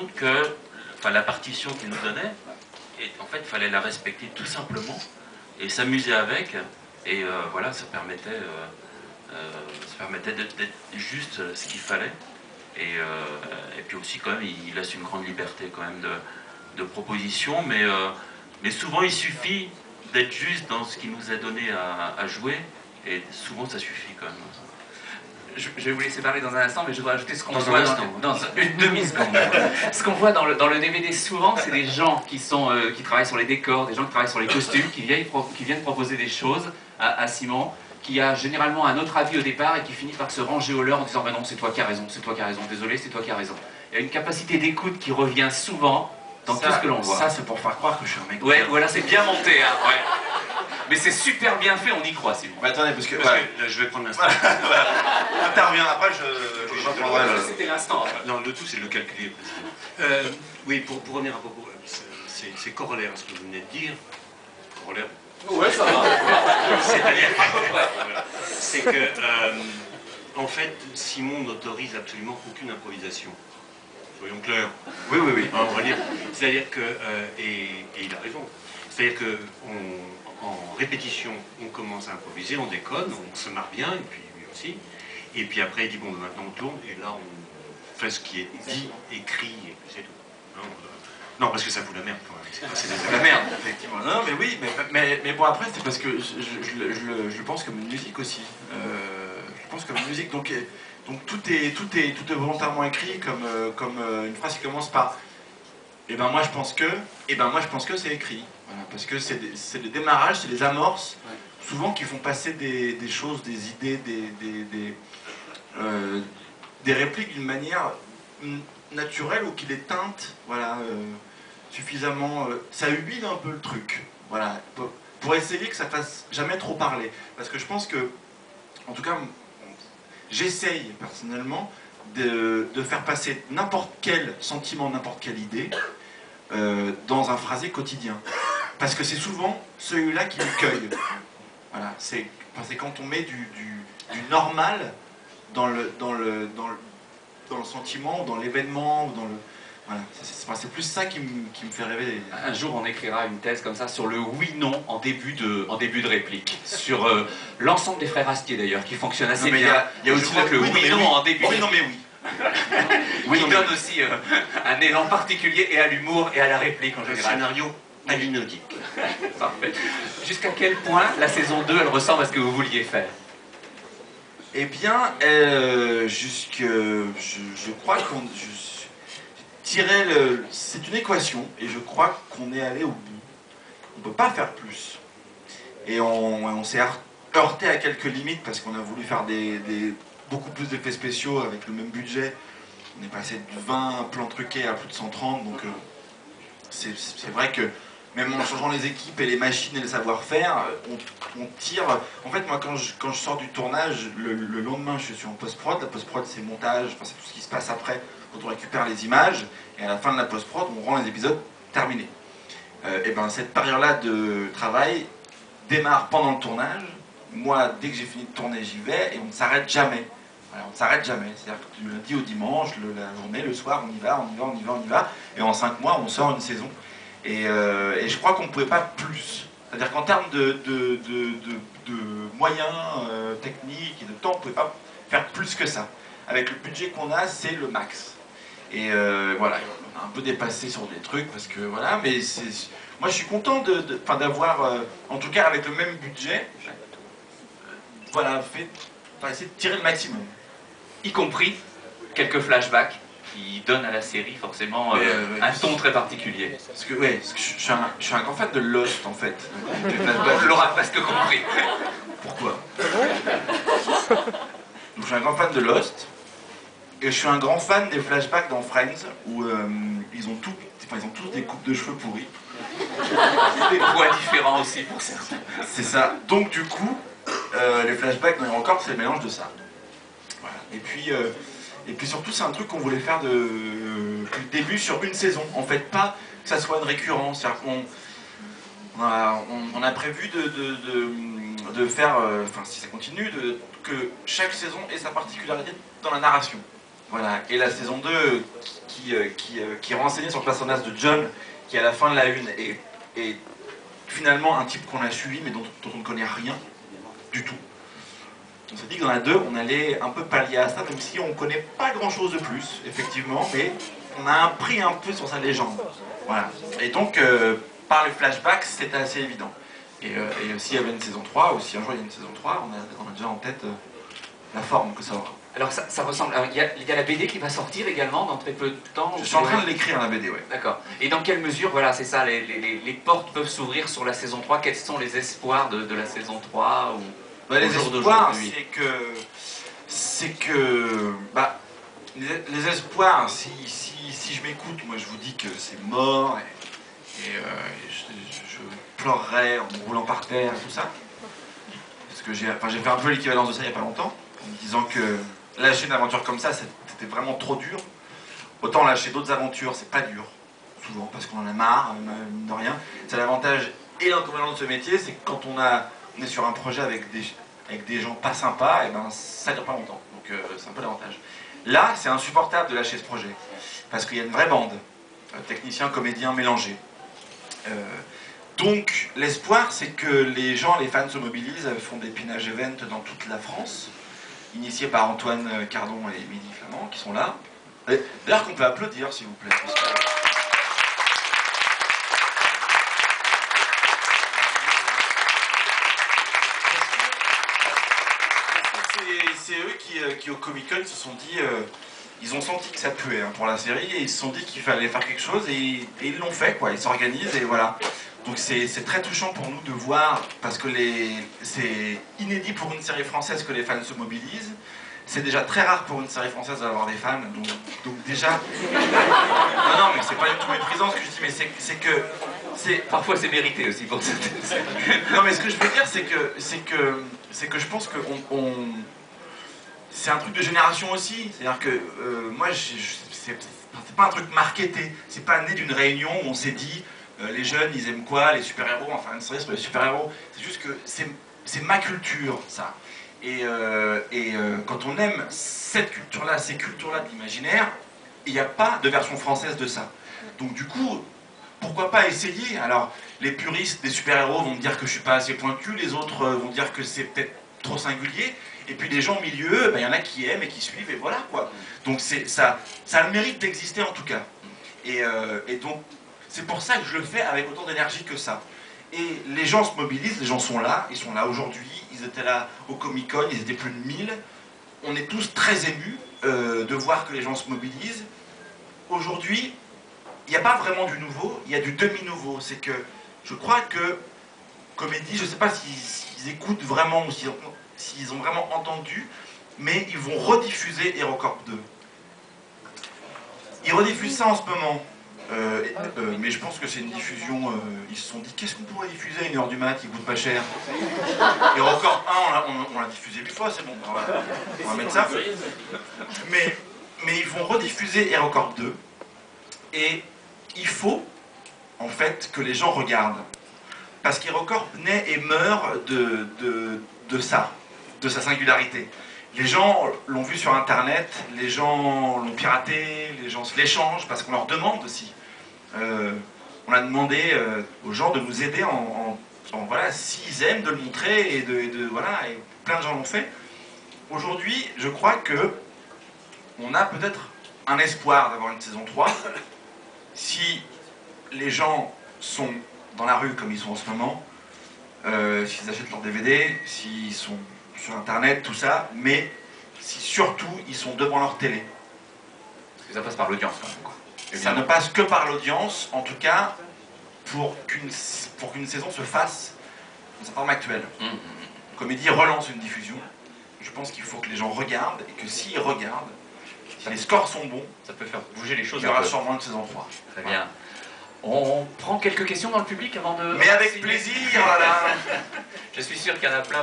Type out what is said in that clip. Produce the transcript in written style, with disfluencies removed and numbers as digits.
compte que la partition qu'il nous donnait, et en fait, il fallait la respecter tout simplement et s'amuser avec. Et voilà, ça permettait d'être juste ce qu'il fallait. Et puis aussi, quand même, il laisse une grande liberté quand même de proposition. Mais souvent, il suffit d'être juste dans ce qu'il nous a donné à jouer. Et souvent, ça suffit quand même. Je vais vous laisser parler dans un instant, mais je voudrais ajouter ce qu'on Dans voit un instant. dans une demi-seconde. Ce qu'on voit dans le DVD souvent, c'est des gens qui travaillent sur les décors, des gens qui travaillent sur les costumes, qui viennent proposer des choses à Simon, qui a généralement un autre avis au départ et qui finit par se ranger au leur en disant bah non, c'est toi qui as raison, c'est toi qui as raison, désolé, c'est toi qui as raison. Il y a une capacité d'écoute qui revient souvent dans tout ce que l'on voit. Ça, c'est pour faire croire que je suis un mec. Ouais, voilà, c'est bien monté, hein, ouais. Mais c'est super bien fait, on y croit, Simon. Mais attendez, parce que Je vais prendre l'instant. Interviens après, je reprendrai. C'était l'instant. Non, le tout, c'est de le calculer. Oui, pour revenir à propos, c'est corollaire à ce que vous venez de dire. Corollaire. Ouais, ça va. C'est-à-dire, c'est que, en fait, Simon n'autorise absolument aucune improvisation. Soyons clairs. Oui, oui, oui. On va dire. C'est-à-dire que, et il a raison. C'est-à-dire que en répétition, on commence à improviser, on déconne, on se marre bien, et puis lui aussi. Et puis après, il dit bon, maintenant on tourne, et là on fait ce qui est dit, écrit, et puis c'est tout. Non, parce que ça fout la merde quand même. C'est La merde, effectivement. Non, mais oui, mais bon, après, c'est parce que je pense comme une musique aussi. Je pense comme une musique, donc tout est volontairement écrit, comme une phrase qui commence par et ben moi je pense que c'est écrit. Voilà, parce que c'est des démarrages, c'est des amorces, souvent qui font passer des choses, des idées, des répliques d'une manière naturelle ou qui les teinte, voilà, suffisamment. Ça huile un peu le truc, voilà, pour essayer que ça fasse jamais trop parler. Parce que je pense que, en tout cas, j'essaye personnellement de faire passer n'importe quel sentiment, n'importe quelle idée dans un phrasé quotidien. Parce que c'est souvent celui-là qui me cueille. Voilà, c'est quand on met du normal dans le sentiment, ou dans l'événement, ou dans le... Voilà, c'est plus ça qui me fait rêver. Un jour, on écrira une thèse comme ça sur le oui-non en début de réplique. Sur l'ensemble des frères Astier d'ailleurs, qui fonctionne assez bien. Il y a aussi le oui-non en début. Oui, non, mais oui. Oui, il donne aussi un élan particulier et à l'humour et à la réplique en un général. scénario anecdotique. Parfait. Jusqu'à quel point la saison 2, elle ressemble à ce que vous vouliez faire? Eh bien, je crois qu'on... C'est une équation, et je crois qu'on est allé au bout. On ne peut pas faire plus. Et on s'est heurté à quelques limites, parce qu'on a voulu faire beaucoup plus d'effets spéciaux avec le même budget. On est passé de 20 plans truqués à plus de 130, donc c'est vrai que même en changeant les équipes et les machines et le savoir-faire, on tire... En fait, moi, quand je sors du tournage, le lendemain, je suis en post-prod. La post-prod, c'est montage, enfin, c'est tout ce qui se passe après, quand on récupère les images. Et à la fin de la post-prod, on rend les épisodes terminés. Et ben cette période-là de travail démarre pendant le tournage. Moi, dès que j'ai fini de tourner, j'y vais, et on ne s'arrête jamais. Voilà, on ne s'arrête jamais. C'est-à-dire que du lundi au dimanche, la journée, le soir, on y va. Et en 5 mois, on sort une saison. Et je crois qu'on ne pouvait pas plus. C'est-à-dire qu'en termes de moyens techniques et de temps, on ne pouvait pas faire plus que ça. Avec le budget qu'on a, c'est le max. Et voilà, on a un peu dépassé sur des trucs, parce que voilà, mais moi je suis content d'avoir, en tout cas avec le même budget, voilà, essayer de tirer le maximum. Y compris quelques flashbacks qui donnent à la série forcément un ton très particulier. Parce que je suis un grand fan de Lost en fait. On l'aura presque compris. Pourquoi? Donc, je suis un grand fan de Lost. Et je suis un grand fan des flashbacks dans Friends où ils ont tous des coupes de cheveux pourries. Des poids différents aussi pour certains. C'est ça. Donc du coup, les flashbacks dans les records, c'est le mélange de ça. Voilà. Et puis surtout, c'est un truc qu'on voulait faire depuis le début sur une saison. En fait, pas que ça soit une récurrence. On a prévu de faire, enfin si ça continue, que chaque saison ait sa particularité dans la narration. Voilà. Et la saison 2 qui est renseignée sur le personnage de John, qui à la fin de la une est finalement un type qu'on a suivi mais dont on ne connaît rien du tout. On s'est dit que dans la 2, on allait un peu pallier à ça, même si on ne connaît pas grand chose de plus, effectivement, mais on a appris un peu sur sa légende. Voilà. Et donc, par le flashback, c'était assez évident. Et s'il y avait une saison 3, ou si un jour il y a une saison 3, on a déjà en tête la forme que ça aura. Alors ça ressemble. Il y a la BD qui va sortir également dans très peu de temps. Je suis en train de l'écrire, la BD, ouais. D'accord. Et dans quelle mesure, voilà, c'est ça, les portes peuvent s'ouvrir sur la saison 3. Quels sont les espoirs de la saison 3 ou... Les espoirs, les espoirs, si je m'écoute, moi je vous dis que c'est mort, et je pleurerais en me roulant par terre, tout ça. Parce que j'ai fait un peu l'équivalence de ça il n'y a pas longtemps, en me disant que lâcher une aventure comme ça, c'était vraiment trop dur. Autant lâcher d'autres aventures, c'est pas dur, souvent, parce qu'on en a marre, mine de rien. C'est l'avantage et l'inconvénient de ce métier, c'est que quand on est sur un projet avec des gens pas sympas, et ben ça dure pas longtemps. Donc c'est un peu l'avantage. Là, c'est insupportable de lâcher ce projet, parce qu'il y a une vraie bande, techniciens, comédiens mélangés. Donc l'espoir, c'est que les fans se mobilisent, font des pinage events dans toute la France, initiés par Antoine Cardon et Midi Flamand, qui sont là. D'ailleurs qu'on peut applaudir, s'il vous plaît. C'est eux qui au Comic-Con se sont dit, ils ont senti que ça puait pour la série, et ils se sont dit qu'il fallait faire quelque chose, et ils l'ont fait, quoi. Ils s'organisent, et voilà. Donc c'est très touchant pour nous de voir, parce que c'est inédit pour une série française que les fans se mobilisent. C'est déjà très rare pour une série française d'avoir des fans, donc déjà... Non, mais c'est pas du tout méprisant ce que je dis, mais c'est que... Parfois c'est mérité aussi pour ça. Non, mais ce que je veux dire, c'est que je pense que c'est un truc de génération aussi. C'est-à-dire que moi, c'est pas un truc marketé. C'est pas né d'une réunion où on s'est dit les jeunes, ils aiment quoi, les super-héros, enfin une série sur les super-héros. C'est juste que c'est ma culture, ça. Et quand on aime cette culture-là, ces cultures-là de l'imaginaire, il n'y a pas de version française de ça. Donc du coup, pourquoi pas essayer? Alors, les puristes des super-héros vont me dire que je suis pas assez pointu, les autres vont dire que c'est peut-être trop singulier, et puis les gens au milieu, il y en a qui aiment et qui suivent, et voilà quoi. Donc ça a le mérite d'exister en tout cas. Et donc, c'est pour ça que je le fais avec autant d'énergie que ça. Et les gens se mobilisent, les gens sont là, ils sont là aujourd'hui, ils étaient là au Comic-Con, ils étaient plus de 1000. On est tous très émus de voir que les gens se mobilisent. Aujourd'hui, il n'y a pas vraiment du nouveau, il y a du demi-nouveau. C'est que je crois que Comédie, je ne sais pas s'ils écoutent vraiment ou s'ils ont vraiment entendu, mais ils vont rediffuser HeroCorp 2. Ils rediffusent ça en ce moment. Mais je pense que c'est une diffusion... ils se sont dit, qu'est-ce qu'on pourrait diffuser à 1h du mat, qui coûte pas cher. HeroCorp 1, on l'a diffusé 8 fois, c'est bon, on va mettre ça. Mais ils vont rediffuser HeroCorp 2. Et il faut, en fait, que les gens regardent. Parce qu'HeroCorp naît et meurt de ça, de sa singularité. Les gens l'ont vu sur Internet, les gens l'ont piraté, les gens se l'échangent, parce qu'on leur demande aussi. On a demandé aux gens de nous aider voilà, s'ils aiment, de le montrer, et voilà, et plein de gens l'ont fait. Aujourd'hui, je crois que on a peut-être un espoir d'avoir une saison 3, si les gens sont dans la rue comme ils sont en ce moment, s'ils achètent leur DVD, s'ils sont sur Internet, tout ça, mais si surtout ils sont devant leur télé. Parce que ça passe par l'audience, quand même, quoi. Ça ne passe que par l'audience, en tout cas, pour qu'une saison se fasse dans sa forme actuelle. Comédie relance une diffusion. Je pense qu'il faut que les gens regardent, et que s'ils regardent, si les scores sont bons, ça peut faire bouger les choses. Il y aura sûrement une saison 3. Très bien. On prend quelques questions dans le public avant de... Mais avec plaisir, voilà. Je suis sûr qu'il y en a plein.